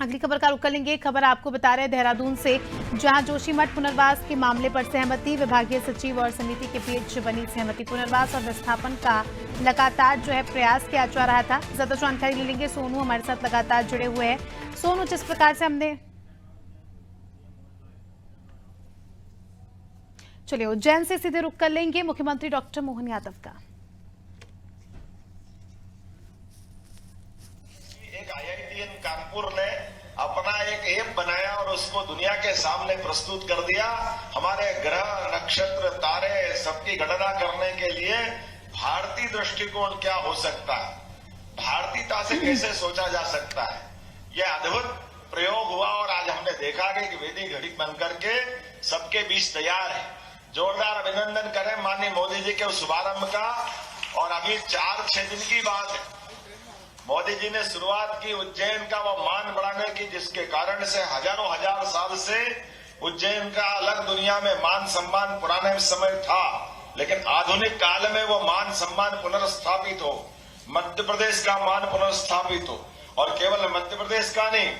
अगली खबर का रुख कर लेंगे। खबर आपको बता रहे हैं देहरादून से, जहां जोशीमठ पुनर्वास के मामले पर सहमति, विभागीय सचिव और समिति के बीच बनी सहमति। पुनर्वास और विस्थापन का लगातार प्रयास किया जा रहा था। ज्यादा जानकारी ले लेंगे। सोनू हमारे साथ लगातार जुड़े हुए हैं। सोनू, जिस प्रकार से हमने चलिए उज्जैन से सीधे रुख कर लेंगे मुख्यमंत्री डॉक्टर मोहन यादव का। एक IITN कानपुर ने अपना एक ऐप बनाया और उसको दुनिया के सामने प्रस्तुत कर दिया। हमारे ग्रह, नक्षत्र, तारे सबकी गणना करने के लिए भारतीय दृष्टिकोण क्या हो सकता है, भारतीयता से कैसे सोचा जा सकता है, यह अद्भुत प्रयोग हुआ। और आज हमने देखा कि एक वेदी घड़ी बनकर के सबके बीच तैयार है। जोरदार अभिनंदन करें माननीय मोदी जी के उस शुभारंभ का। और अभी 4-6 दिन की बात है, मोदी जी ने शुरुआत की उज्जैन का वो मान बढ़ाने की, जिसके कारण से हजारों हजार साल से उज्जैन का अलग दुनिया में मान सम्मान पुराने समय था, लेकिन आधुनिक काल में वो मान सम्मान पुनर्स्थापित हो, मध्य प्रदेश का मान पुनर्स्थापित हो। और केवल मध्य प्रदेश का नहीं,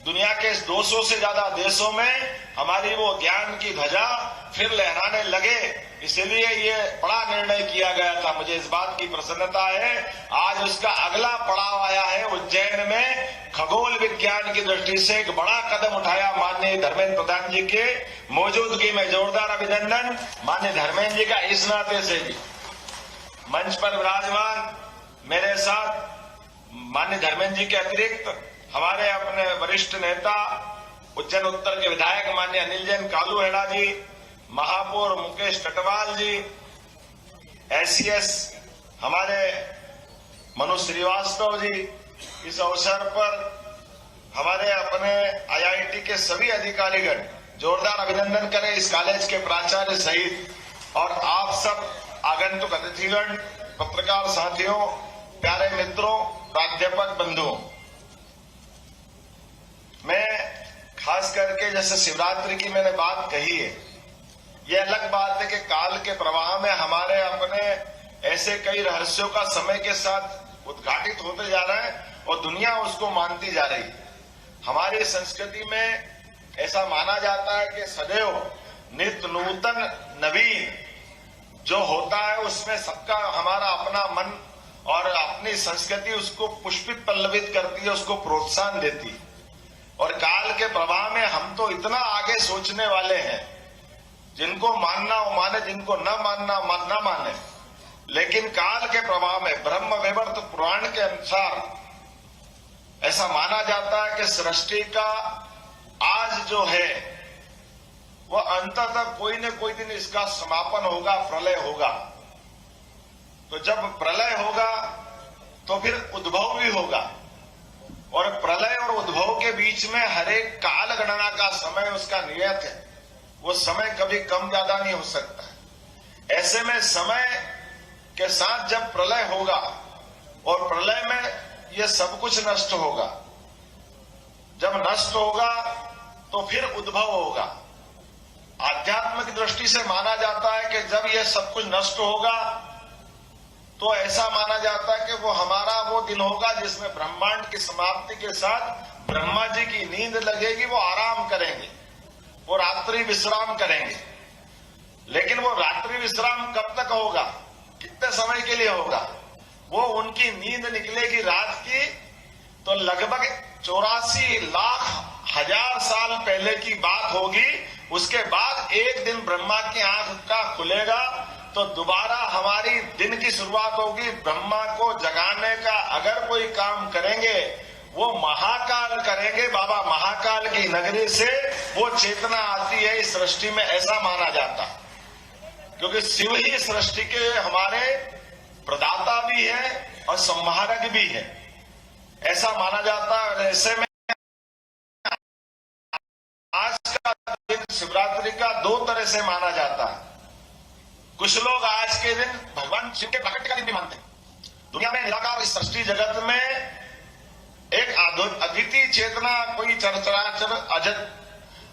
दुनिया के 200 से ज्यादा देशों में हमारी वो ज्ञान की ध्वजा फिर लहराने लगे। इसलिए ये बड़ा निर्णय किया गया था। मुझे इस बात की प्रसन्नता है, आज उसका अगला पड़ाव आया है। उज्जैन में खगोल विज्ञान की दृष्टि से एक बड़ा कदम उठाया माननीय धर्मेंद्र प्रधान जी के मौजूदगी में। जोरदार अभिनंदन माननीय धर्मेंद्र जी का इस नाते से भी। मंच पर विराजमान मेरे साथ माननीय धर्मेंद्र जी के अतिरिक्त हमारे अपने वरिष्ठ नेता उज्जैन उत्तर के विधायक माननीय अनिल जैन कालूहेड़ा जी, महापौर मुकेश टटवाल जी, SCS हमारे मनु श्रीवास्तव जी। इस अवसर पर हमारे अपने IIT के सभी अधिकारीगण, जोरदार अभिनंदन करें इस कॉलेज के प्राचार्य सहित, और आप सब आगंतुक अतिथिगण, पत्रकार साथियों, प्यारे मित्रों, प्राध्यापक बंधुओं। मैं खास करके जैसे शिवरात्रि की मैंने बात कही है, ये अलग बात है कि काल के प्रवाह में हमारे अपने ऐसे कई रहस्यों का समय के साथ उद्घाटित होते जा रहा है और दुनिया उसको मानती जा रही है। हमारी संस्कृति में ऐसा माना जाता है कि सदैव नित्य नूतन नवीन जो होता है उसमें सबका हमारा अपना मन और अपनी संस्कृति उसको पुष्पित पल्लवित करती है, उसको प्रोत्साहन देती है। और काल के प्रवाह में हम तो इतना आगे सोचने वाले हैं, जिनको मानना वो माने, जिनको न मानना न माने। लेकिन काल के प्रवाह में ब्रह्म वैवर्त पुराण के अनुसार ऐसा माना जाता है कि सृष्टि का आज जो है वो अंततः कोई न कोई दिन इसका समापन होगा, प्रलय होगा। तो जब प्रलय होगा तो फिर उद्भव भी होगा, और प्रलय और उद्भव के बीच में हर एक काल गणना का समय उसका नियत है। वो समय कभी कम ज्यादा नहीं हो सकता। ऐसे में समय के साथ जब प्रलय होगा और प्रलय में ये सब कुछ नष्ट होगा, जब नष्ट होगा तो फिर उद्भव होगा। आध्यात्म की दृष्टि से माना जाता है कि जब ये सब कुछ नष्ट होगा तो ऐसा माना जाता है कि वो हमारा वो दिन होगा जिसमें ब्रह्मांड की समाप्ति के साथ ब्रह्मा जी की नींद लगेगी, वो आराम करेंगे, वो रात्रि विश्राम करेंगे। लेकिन वो रात्रि विश्राम कब तक होगा, कितने समय के लिए होगा? वो उनकी नींद निकलेगी रात की तो लगभग 84 लाख हजार साल पहले की बात होगी। उसके बाद एक दिन ब्रह्मा की आंख का खुलेगा तो दोबारा हमारी दिन की शुरुआत होगी। ब्रह्मा को जगाने का अगर कोई काम करेंगे वो महाकाल करेंगे। बाबा महाकाल की नगरी से वो चेतना आती है इस सृष्टि में, ऐसा माना जाता है। क्योंकि शिव ही सृष्टि के हमारे प्रदाता भी है और संहारक भी है, ऐसा माना जाता है। ऐसे में आज का दिन शिवरात्रि का 2 तरह से माना जाता है। कुछ लोग आज के दिन भगवान शिव के प्रकट का दिन भी मानते हैं। दुनिया में निराकार इस सृष्टि जगत में एक अद्वितीय चेतना, कोई चराचर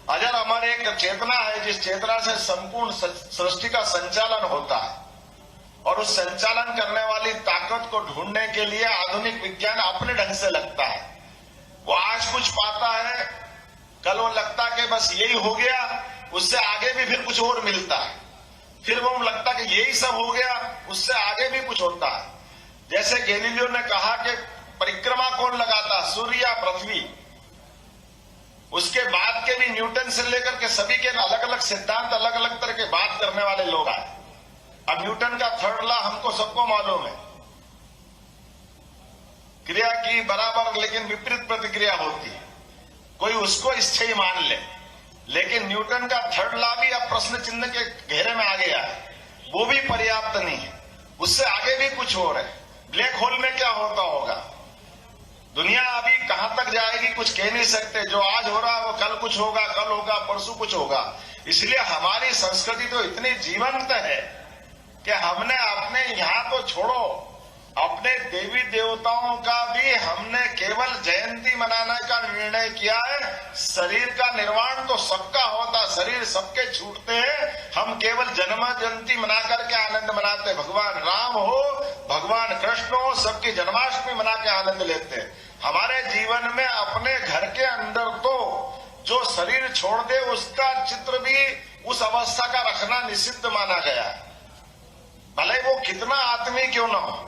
अजर अमर एक चेतना है, जिस चेतना से संपूर्ण सृष्टि का संचालन होता है। और उस संचालन करने वाली ताकत को ढूंढने के लिए आधुनिक विज्ञान अपने ढंग से लगता है। वो आज कुछ पाता है, कल वो लगता कि बस यही हो गया, उससे आगे भी फिर कुछ और मिलता है, फिर वो लगता कि यही सब हो गया, उससे आगे भी कुछ होता है। जैसे गैलीलियो ने कहा कि परिक्रमा कौन लगाता, सूर्य या पृथ्वी। उसके बाद के भी न्यूटन से लेकर के सभी के अलग अलग सिद्धांत, अलग अलग तरह के बात करने वाले लोग आए। अब न्यूटन का थर्ड लॉ हमको सबको मालूम है, क्रिया की बराबर लेकिन विपरीत प्रतिक्रिया होती है। कोई उसको स्थायी मान ले, लेकिन न्यूटन का थर्ड लॉ भी अब प्रश्न चिन्ह के घेरे में आ गया है, वो भी पर्याप्त नहीं है, उससे आगे भी कुछ हो रहा है। ब्लैक होल में क्या होता होगा, दुनिया अभी कहां तक जाएगी कुछ कह नहीं सकते। जो आज हो रहा है वो कल कुछ होगा, कल होगा, परसों कुछ होगा। इसलिए हमारी संस्कृति तो इतनी जीवंत है कि हमने अपने यहां तो छोड़ो, अपने देवी देवताओं का भी हमने केवल जयंती मनाने का निर्णय किया है। शरीर का निर्माण तो सबका होता, शरीर सबके छूटते हैं, हम केवल जन्म जयंती मना करके आनंद मनाते। भगवान राम हो, भगवान कृष्ण हो, सबकी जन्माष्टमी मना के आनंद लेते हैं। हमारे जीवन में अपने घर के अंदर तो जो शरीर छोड़ दे उसका चित्र भी उस अवस्था का रखना निषिद्ध माना गया है, भले वो कितना आत्मी क्यों न हो।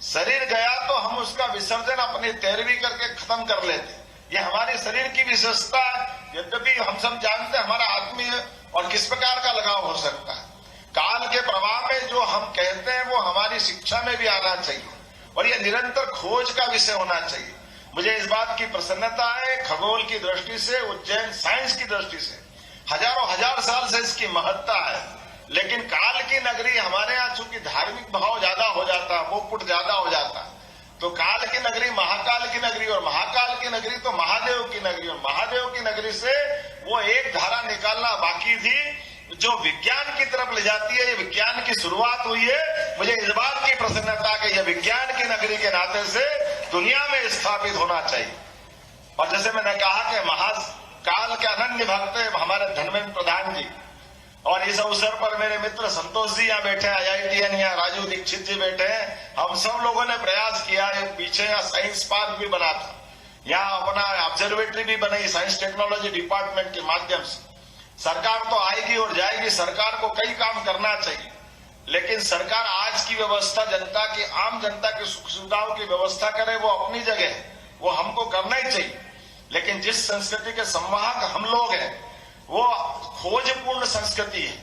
शरीर गया तो हम उसका विसर्जन अपनी तैरवी करके खत्म कर लेते। ये हमारे शरीर की विशेषता है, यद्यपि हम सब जानते हैं हमारा आत्मीय और किस प्रकार का लगाव हो सकता है। काल के प्रवाह में जो हम कहते हैं वो हमारी शिक्षा में भी आना चाहिए और ये निरंतर खोज का विषय होना चाहिए। मुझे इस बात की प्रसन्नता है, खगोल की दृष्टि से, उज्जैन साइंस की दृष्टि से हजारों हजार साल से इसकी महत्ता है। लेकिन काल की नगरी हमारे यहाँ चूंकि धार्मिक भाव ज्यादा हो जाता है, वो पुट ज्यादा हो जाता है, तो काल की नगरी महाकाल की नगरी और महाकाल की नगरी तो महादेव की नगरी और महादेव की नगरी से वो एक धारा निकालना बाकी थी जो विज्ञान की तरफ ले जाती है। ये विज्ञान की शुरुआत हुई है। मुझे इस बात की प्रसन्नता कि यह विज्ञान की नगरी के नाते से दुनिया में स्थापित होना चाहिए। और जैसे मैंने कहा कि महाकाल के अनन्य भक्त हमारे धर्मेंद्र प्रधान जी, और इस अवसर पर मेरे मित्र संतोष जी यहाँ बैठे हैं, IITN यहाँ राजू दीक्षित जी बैठे हैं। हम सब लोगों ने प्रयास किया है, पीछे यहाँ साइंस पार्क भी बना था, यहाँ अपना ऑब्जर्वेटरी भी बनाई साइंस टेक्नोलॉजी डिपार्टमेंट के माध्यम से। सरकार तो आएगी और जाएगी, सरकार को कई काम करना चाहिए, लेकिन सरकार आज की व्यवस्था जनता की, आम जनता की सुख सुविधाओं की व्यवस्था करे वो अपनी जगह है, वो हमको करना ही चाहिए। लेकिन जिस संस्कृति के संवाहक हम लोग हैं वो खोजपूर्ण संस्कृति है,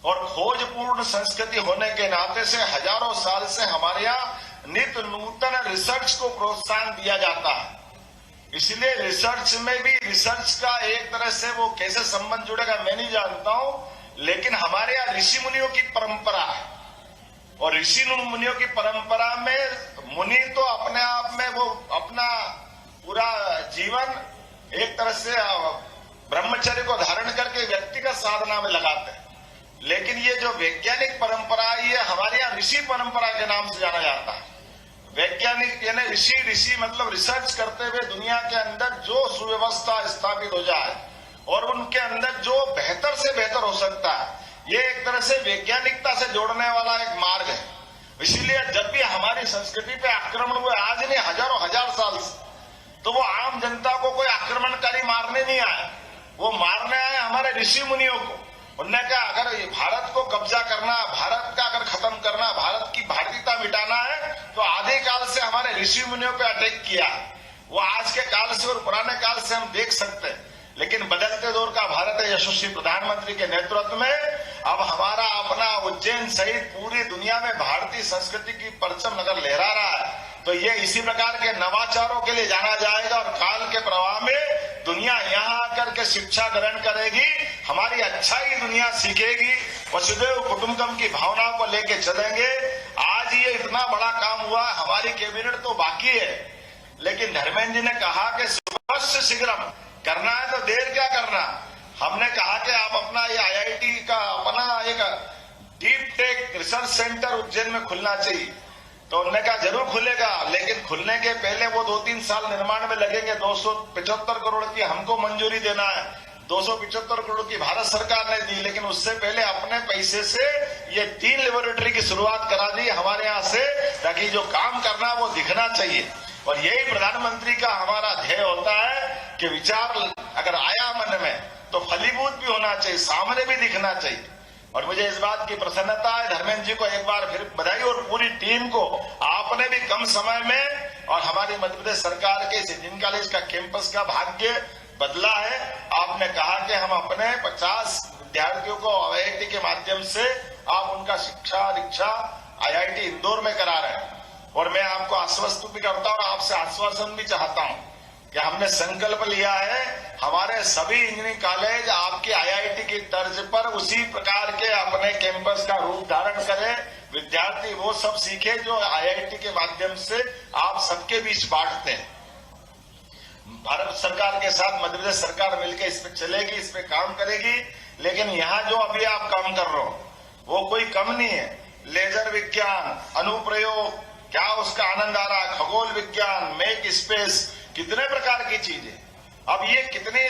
और खोजपूर्ण संस्कृति होने के नाते से हजारों साल से हमारे यहाँ नित्य नूतन रिसर्च को प्रोत्साहन दिया जाता है। इसलिए रिसर्च में भी, रिसर्च का एक तरह से वो कैसे संबंध जुड़ेगा मैं नहीं जानता हूं, लेकिन हमारे यहाँ ऋषि मुनियों की परंपरा है, और ऋषि मुनियों की परंपरा में मुनि तो अपने आप में वो अपना पूरा जीवन एक तरह से ब्रह्मचर्य को धारण करके व्यक्तिगत साधना में लगाते हैं। लेकिन ये जो वैज्ञानिक परंपरा है ये हमारे यहाँ ऋषि परंपरा के नाम से जाना जाता है। वैज्ञानिक यानी ऋषि मतलब रिसर्च करते हुए दुनिया के अंदर जो सुव्यवस्था स्थापित हो जाए और उनके अंदर जो बेहतर से बेहतर हो सकता है, ये एक तरह से वैज्ञानिकता से जोड़ने वाला एक मार्ग है। इसीलिए जब भी हमारी संस्कृति पे आक्रमण हुए, आज नहीं हजारों हजार साल से, तो वो आम जनता को कोई आक्रमणकारी मारने नहीं आया, वो मारने आए हमारे ऋषि मुनियों को। उन्होंने कहा अगर भारत को कब्जा करना, भारत का अगर खत्म करना, भारत की भारतीयता मिटाना है तो आधे काल से हमारे ऋषि मुनियों पे अटैक किया। वो आज के काल से और पुराने काल से हम देख सकते हैं, लेकिन बदलते दौर का भारत है यशस्वी प्रधानमंत्री के नेतृत्व में अब हमारा अपना उज्जैन सहित पूरी दुनिया में भारतीय संस्कृति की परचम नगर लहरा रहा है। तो ये इसी प्रकार के नवाचारों के लिए जाना जाएगा और काल के प्रवाह में दुनिया यहाँ आकर के शिक्षा ग्रहण करेगी, हमारी अच्छाई दुनिया सीखेगी, वसुधैव कुटुंबकम की भावनाओं को लेके चलेंगे। आज ये इतना बड़ा काम हुआ, हमारी कैबिनेट तो बाकी है, लेकिन धर्मेंद्र जी ने कहा कि सुबह शीघ्रम करना है तो देर क्या करना। हमने कहा कि आप अपना ये IIT का अपना एक deep tech research centre Ujjain में खुलना चाहिए। तो उन्होंने कहा जरूर खुलेगा, लेकिन खुलने के पहले वो 2-3 साल निर्माण में लगेंगे। 275 करोड़ की हमको मंजूरी देना है, 275 करोड़ की भारत सरकार ने दी, लेकिन उससे पहले अपने पैसे से ये 3 लेबोरेटरी की शुरुआत करा दी हमारे यहाँ से, ताकि जो काम करना वो दिखना चाहिए। और यही प्रधानमंत्री का हमारा ध्येय होता है कि विचार अगर आया मन में तो फलीभूत भी होना चाहिए, सामने भी दिखना चाहिए। और मुझे इस बात की प्रसन्नता है, धर्मेंद्र जी को एक बार फिर बधाई, और पूरी टीम को। आपने भी कम समय में और हमारी मध्य प्रदेश सरकार के इस इंजीनियरिंग कॉलेज का कैंपस का भाग्य बदला है। आपने कहा कि हम अपने 50 विद्यार्थियों को IIT के माध्यम से आप उनका शिक्षा दीक्षा IIT इंदौर में करा रहे हैं। और मैं आपको आश्वस्त भी करता हूं और आपसे आश्वासन भी चाहता हूं कि हमने संकल्प लिया है हमारे सभी इंजीनियरिंग कॉलेज आपके IIT की तर्ज पर उसी प्रकार के अपने कैंपस का रूप धारण करें। विद्यार्थी वो सब सीखे जो IIT के माध्यम से आप सबके बीच बांटते हैं। भारत सरकार के साथ मध्य प्रदेश सरकार मिलकर इस पे चलेगी, इस पे काम करेगी। लेकिन यहाँ जो अभी आप काम कर रहे हो वो कोई कम नहीं है। लेजर विज्ञान, अनुप्रयोग, क्या उसका आनंद आ रहा, खगोल विज्ञान, मेक स्पेस, कितने प्रकार की चीजें। अब ये कितनी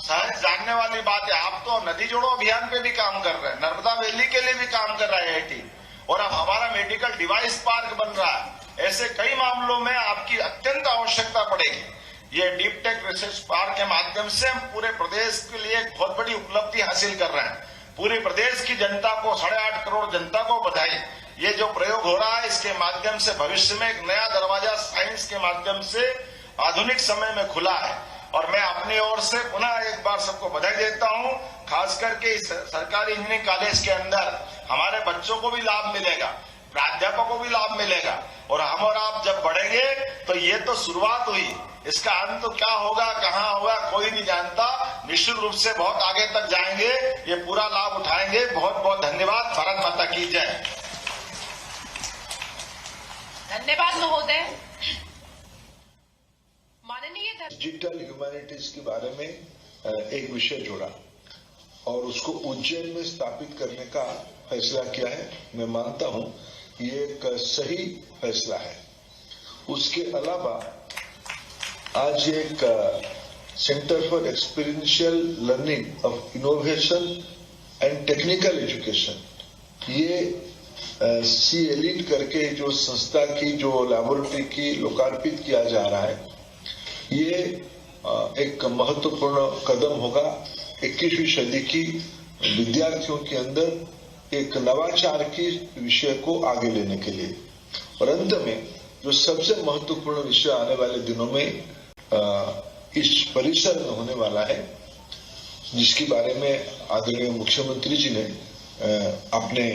सहज जानने वाली बात है। आप तो नदी जोड़ो अभियान पे भी काम कर रहे हैं, नर्मदा वैली के लिए भी काम कर रहा है IIT, और अब हमारा मेडिकल डिवाइस पार्क बन रहा है। ऐसे कई मामलों में आपकी अत्यंत आवश्यकता पड़ेगी। ये डीप टेक रिसर्च पार्क के माध्यम से हम पूरे प्रदेश के लिए एक बहुत बड़ी उपलब्धि हासिल कर रहे हैं। पूरे प्रदेश की जनता को, 8.5 करोड़ जनता को बधाई। ये जो प्रयोग हो रहा है इसके माध्यम से भविष्य में एक नया दरवाजा साइंस के माध्यम से आधुनिक समय में खुला है। और मैं अपनी ओर से पुनः एक बार सबको बधाई देता हूं। खास करके इस सरकारी इंजीनियरिंग कॉलेज के अंदर हमारे बच्चों को भी लाभ मिलेगा, प्राध्यापकों को भी लाभ मिलेगा। और हम और आप जब बढ़ेंगे तो ये तो शुरुआत हुई, इसका अंत तो क्या होगा, कहाँ होगा, कोई नहीं जानता। निश्चित रूप से बहुत आगे तक जाएंगे, ये पूरा लाभ उठाएंगे। बहुत बहुत धन्यवाद। भारत माता की जय। धन्यवाद महोदय। माननीय डिजिटल ह्यूमैनिटीज के बारे में एक विषय जोड़ा और उसको उज्जैन में स्थापित करने का फैसला किया है। मैं मानता हूं ये एक सही फैसला है। उसके अलावा आज एक centre for experiential learning of innovation and technical education, ये CELIT करके जो संस्था की जो लैबोरेटरी की लोकार्पित किया जा रहा है, ये एक महत्वपूर्ण कदम होगा 21वीं सदी की विद्यार्थियों के अंदर एक नवाचार की विषय को आगे लेने के लिए। और अंत में जो सबसे महत्वपूर्ण विषय आने वाले दिनों में इस परिसर में होने वाला है, जिसके बारे में आदरणीय मुख्यमंत्री जी ने अपने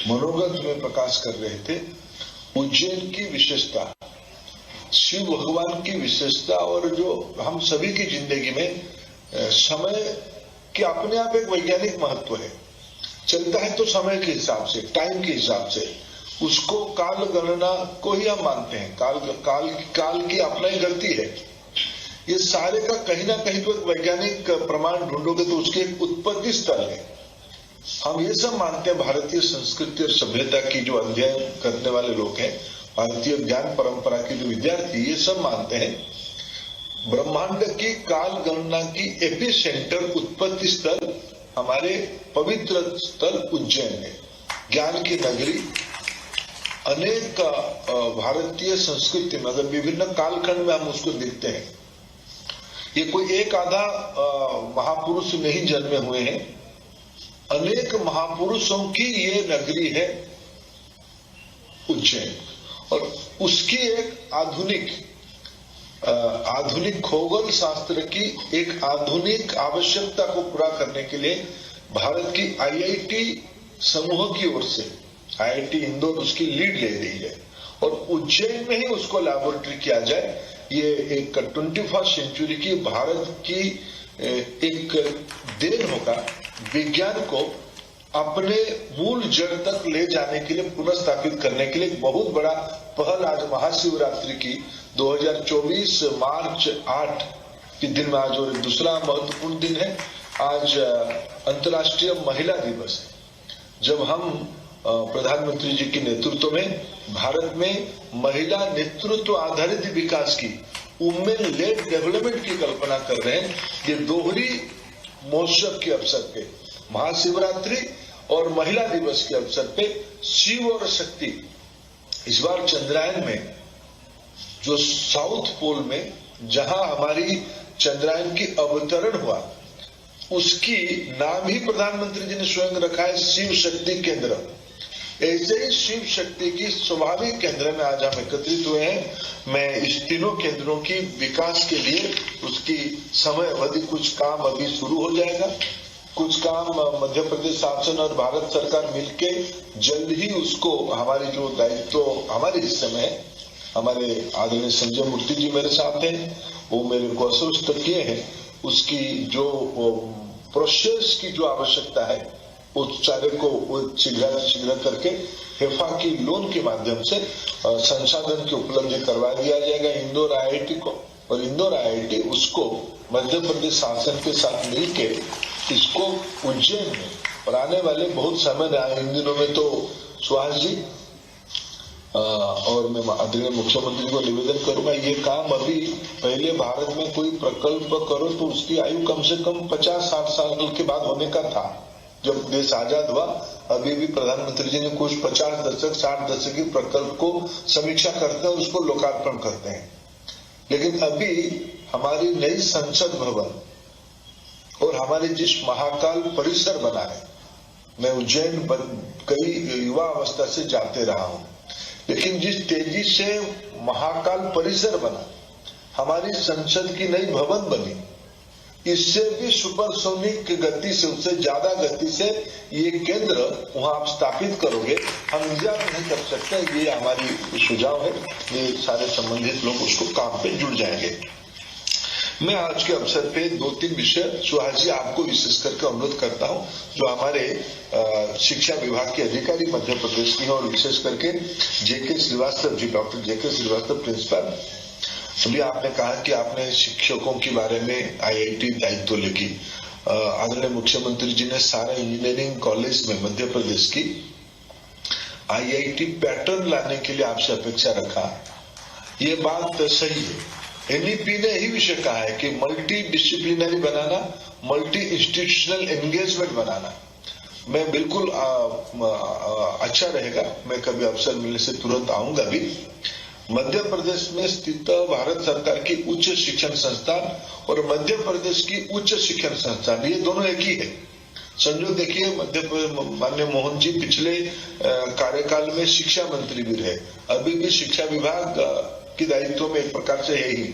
मनोगत में प्रकाश कर रहे थे। उज्जैन की विशेषता, शिव भगवान की विशेषता, और जो हम सभी की जिंदगी में समय के अपने आप एक वैज्ञानिक महत्व है। चलता है तो समय के हिसाब से, टाइम के हिसाब से, उसको काल गणना को ही हम मानते हैं। काल की अपना ही गलती है। ये सारे का कहीं ना कहीं तो एक वैज्ञानिक प्रमाण ढूंढोगे तो उसकी एक उत्पत्ति स्थल है। हम ये सब मानते हैं, भारतीय संस्कृति और सभ्यता की जो अध्ययन करने वाले लोग हैं, भारतीय ज्ञान परंपरा के जो विद्यार्थी, ये सब मानते हैं ब्रह्मांड की काल गणना की एपी सेंटर, उत्पत्ति स्थल हमारे पवित्र स्थल उज्जैन है। ज्ञान की नगरी। अनेक भारतीय संस्कृति में अगर विभिन्न कालखंड में हम उसको देखते हैं, ये कोई एक आधा महापुरुष नहीं जन्मे हुए हैं, अनेक महापुरुषों की ये नगरी है उज्जैन। और उसकी एक आधुनिक खगोल शास्त्र की एक आधुनिक आवश्यकता को पूरा करने के लिए भारत की IIT समूह की ओर से IIT इंदौर उसकी लीड ले रही है और उज्जैन में ही उसको लैबोरेटरी किया जाए। ये एक 21st सेंचुरी की भारत की एक देन होगा विज्ञान को अपने मूल जड़ तक ले जाने के लिए, पुनर्स्थापित करने के लिए एक बहुत बड़ा पहल आज महाशिवरात्रि की 2024 मार्च 8 के दिन में आज, और दूसरा महत्वपूर्ण दिन है आज अंतर्राष्ट्रीय महिला दिवस है, जब हम प्रधानमंत्री जी के नेतृत्व में भारत में महिला नेतृत्व आधारित विकास की, वुमेन लेड डेवलपमेंट की कल्पना कर रहे हैं। ये दोहरी महोत्सव के अवसर पे, महाशिवरात्रि और महिला दिवस के अवसर पे शिव और शक्ति, इस बार चंद्रायन में जो साउथ पोल में जहां हमारी चंद्रयान की अवतरण हुआ, उसकी नाम ही प्रधानमंत्री जी ने स्वयं रखा है शिव शक्ति केंद्र। ऐसे ही शिव शक्ति की स्वाभाविक केंद्र में आज हम एकत्रित हुए हैं। मैं इस तीनों केंद्रों की विकास के लिए उसकी समय अवधि कुछ काम अभी शुरू हो जाएगा, कुछ काम मध्य प्रदेश शासन और भारत सरकार मिलके जल्द ही उसको हमारी जो दायित्व हमारे हिस्से में है, हमारे आदरणीय संजय मूर्ति जी मेरे साथ हैं, वो मेरे को आश्वस्त किए हैं, उसकी जो प्रोसेस की जो आवश्यकता है उस सारे को शीघ्र करके हेफा की लोन के माध्यम से संसाधन की उपलब्धि करवा दिया जाएगा इंदौर IIT को, और इंदौर IIT उसको मध्य प्रदेश शासन के साथ मिलकर इसको उज्जैन में और आने वाले बहुत समय इन दिनों में तो सुहास जी और मैं आदरणीय मुख्यमंत्री को निवेदन करूंगा, ये काम अभी पहले भारत में कोई प्रकल्प करो तो उसकी आयु कम से कम 50-60 साल के बाद होने का था। जब देश आजाद हुआ अभी भी प्रधानमंत्री जी ने कुछ 50 दशक 60 दशक के प्रकल्प को समीक्षा करते हैं और उसको लोकार्पण करते हैं। लेकिन अभी हमारी नई संसद भवन और हमारे जिस महाकाल परिसर बना है, मैं उज्जैन कई युवा अवस्था से जाते रहा हूं, लेकिन जिस तेजी से महाकाल परिसर बना, हमारी संसद की नई भवन बनी, इससे भी सुपरसोनिक गति से, उससे ज्यादा गति से ये केंद्र वहां आप स्थापित करोगे, हम इंतजार नहीं कर सकते। ये हमारी सुझाव है, ये सारे संबंधित लोग उसको काम पे जुड़ जाएंगे। मैं आज के अवसर पे 2-3 विषय सुहास जी आपको विशेष करके अनुरोध करता हूं, जो हमारे शिक्षा विभाग के अधिकारी मध्य प्रदेश की हैं और विशेष करके जेके श्रीवास्तव जी, डॉक्टर जेके श्रीवास्तव प्रिंसिपल। अभी आपने कहा कि आपने शिक्षकों के बारे में IIT दायित्व लेगी। आदरणीय मुख्यमंत्री जी ने सारे इंजीनियरिंग कॉलेज में मध्य प्रदेश की IIT पैटर्न लाने के लिए आपसे अपेक्षा रखा। ये बात सही है। NEP ने यही विषय कहा है कि मल्टी डिसिप्लिनरी बनाना, मल्टी इंस्टीट्यूशनल एंगेजमेंट बनाना। मैं बिल्कुल अच्छा रहेगा, मैं कभी अवसर मिलने से तुरंत आऊंगा भी। मध्य प्रदेश में स्थित भारत सरकार की उच्च शिक्षण संस्थान और मध्य प्रदेश की उच्च शिक्षण संस्थान, ये दोनों एक ही है। संजो देखिए, माननीय मोहन जी पिछले कार्यकाल में शिक्षा मंत्री भी रहे, अभी भी शिक्षा विभाग की दायित्व में एक प्रकार से है ही।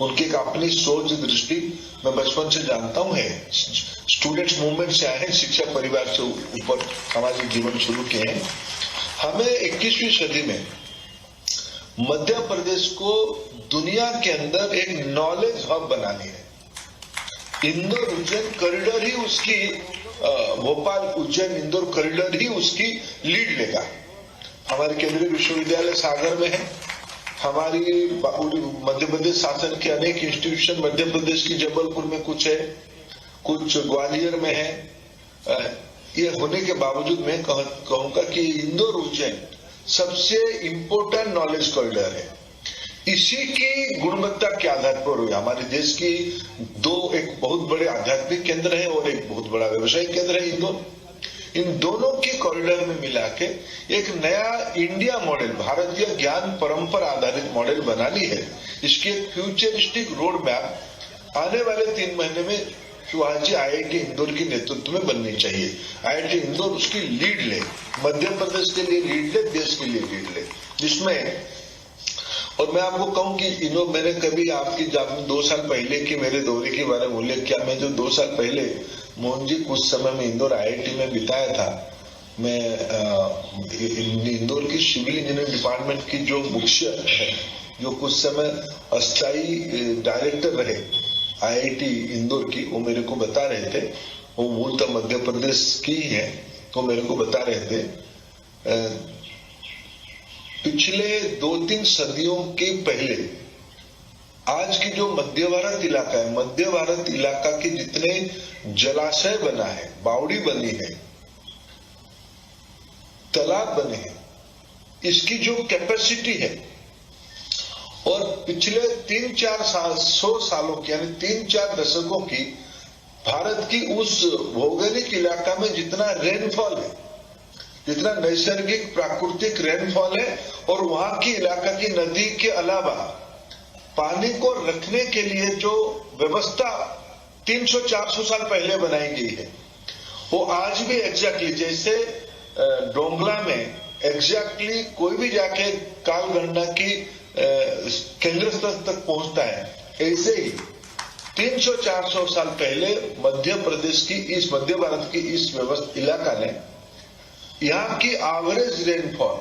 उनकी एक अपनी सोच दृष्टि मैं बचपन से जानता हूं है। स्टूडेंट्स मूवमेंट से आए हैं, शिक्षा परिवार से ऊपर सामाजिक जीवन शुरू किए हैं। हमें 21वीं सदी में मध्य प्रदेश को दुनिया के अंदर एक नॉलेज हब बनानी है। इंदौर उज्जैन कॉरिडोर ही उसकी, भोपाल उज्जैन इंदौर कॉरिडोर ही उसकी लीड लेगा। हमारे केंद्रीय विश्वविद्यालय सागर में है, हमारी मध्य प्रदेश शासन के अनेक इंस्टीट्यूशन मध्य प्रदेश की जबलपुर में कुछ है, कुछ ग्वालियर में है। ये होने के बावजूद मैं कहूंगा कि इंदौर उज्जैन सबसे इंपोर्टेंट नॉलेज कॉरिडोर है। इसी की गुणवत्ता के आधार पर हुई हमारे देश की एक बहुत बड़े आध्यात्मिक केंद्र है और एक बहुत बड़ा व्यवसायिक केंद्र है इंदौर। इन दोनों की कॉरिडोर में मिला के एक नया इंडिया मॉडल, भारतीय ज्ञान परंपरा आधारित मॉडल बनानी है। इसकी एक फ्यूचरिस्टिक रोड मैप आने वाले 3 महीने में सुहास जी IIT इंदौर की नेतृत्व में बननी चाहिए। IIT इंदौर उसकी लीड ले, मध्य प्रदेश के लिए लीड ले, देश के लिए लीड ले, जिसमें, और मैं आपको कहूं कि मैंने कभी आपकी 2 साल पहले की मेरे दौरे के बारे में उल्लेख किया। मैं जो 2 साल पहले मोहन जी कुछ समय में इंदौर IIT में बिताया था, मैं इंदौर की सिविल इंजीनियरिंग डिपार्टमेंट की जो मुख्य है, जो कुछ समय अस्थायी डायरेक्टर रहे IIT इंदौर की, वो मेरे को बता रहे थे, वो मूलतः मध्य प्रदेश की है, तो मेरे को बता रहे थे पिछले 2-3 सदियों के पहले आज की जो मध्य भारत इलाका है, मध्य भारत इलाका के जितने जलाशय बना है, बावड़ी बनी है, तालाब बने हैं, इसकी जो कैपेसिटी है, और पिछले 3-4 सालों की यानी 3-4 दशकों की भारत की उस भौगोलिक इलाका में जितना रेनफॉल है, जितना नैसर्गिक प्राकृतिक रेनफॉल है, और वहां की इलाका की नदी के अलावा पानी को रखने के लिए जो व्यवस्था 300-400 साल पहले बनाई गई है, वो आज भी एग्जैक्टली जैसे डोंगला में एग्जैक्टली कोई भी जाके काल गणना की केंद्र स्तर तक पहुंचता है, ऐसे ही 300-400 साल पहले मध्य भारत की इस व्यवस्था इलाका ने यहाँ की एवरेज रेनफॉल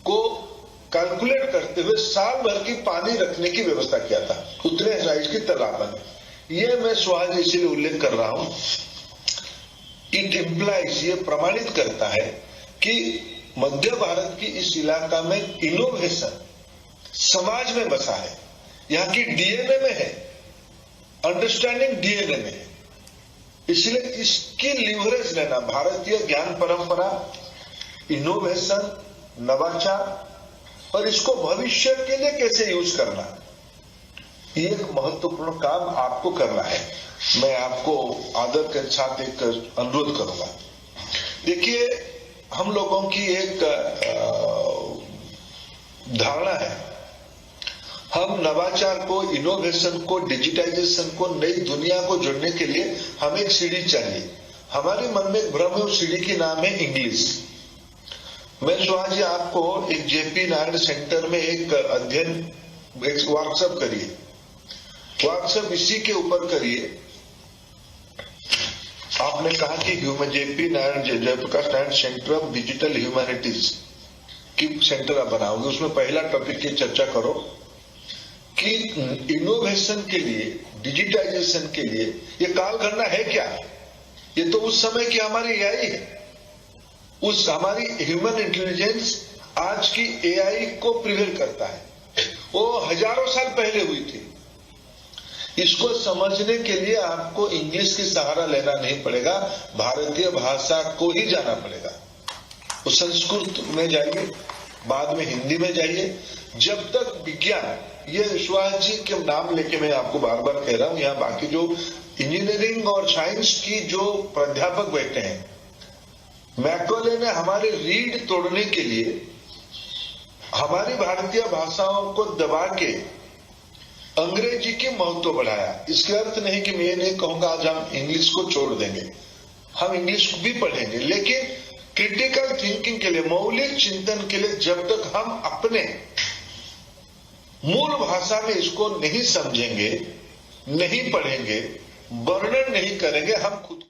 को कैलकुलेट करते हुए साल भर की पानी रखने की व्यवस्था किया था, उतने साइज की तालाब में। ये मैं सुहाज इसीलिए उल्लेख कर रहा हूं, इट इम्प्लाइज, ये प्रमाणित करता है कि मध्य भारत की इस इलाका में इनोवेशन समाज में बसा है, यहाँ की डीएनए में है, अंडरस्टैंडिंग डीएनए में है। इसलिए इसकी लीवरेज लेना, भारतीय ज्ञान परंपरा, इनोवेशन, नवाचार, और इसको भविष्य के लिए कैसे यूज करना, ये एक महत्वपूर्ण काम आपको करना है। मैं आपको आदर के साथ एक अनुरोध करूंगा। देखिए, हम लोगों की एक धारणा है, हम नवाचार को, इनोवेशन को, डिजिटाइजेशन को, नई दुनिया को जोड़ने के लिए हमें एक सीढ़ी चाहिए। हमारे मन में एक भ्रम है, उस सीढ़ी की नाम है इंग्लिश। मैं सुहास जी आपको एक जेपी नारायण सेंटर में एक अध्ययन, एक वर्कशॉप करिए, वर्कशॉप इसी के ऊपर करिए। आपने कहा कि JP Narayan, Jayaprakash Narayan centre of digital humanities की सेंटर आप बनाओगे, उसमें पहला टॉपिक की चर्चा करो कि इनोवेशन के लिए, डिजिटाइजेशन के लिए ये काल गणना है क्या। ये तो उस समय की हमारी एआई है, उस हमारी ह्यूमन इंटेलिजेंस आज की एआई को प्रिवेल करता है, वो हजारों साल पहले हुई थी। इसको समझने के लिए आपको इंग्लिश की सहारा लेना नहीं पड़ेगा, भारतीय भाषा को ही जाना पड़ेगा। तो संस्कृत में जाइए, बाद में हिंदी में जाइए। जब तक विज्ञान, ये सुहास जी के नाम लेके मैं आपको बार बार कह रहा हूं, यहाँ बाकी जो इंजीनियरिंग और साइंस की जो प्राध्यापक बैठे हैं, मैकॉले ने हमारे रीढ़ तोड़ने के लिए हमारी भारतीय भाषाओं को दबा के अंग्रेजी की महत्व बढ़ाया। इसका अर्थ नहीं कि मैं ये नहीं कहूंगा आज हम इंग्लिश को छोड़ देंगे, हम इंग्लिश भी पढ़ेंगे, लेकिन क्रिटिकल थिंकिंग के लिए, मौलिक चिंतन के लिए जब तक हम अपने मूल भाषा में इसको नहीं समझेंगे, नहीं पढ़ेंगे, वर्णन नहीं करेंगे, हम खुद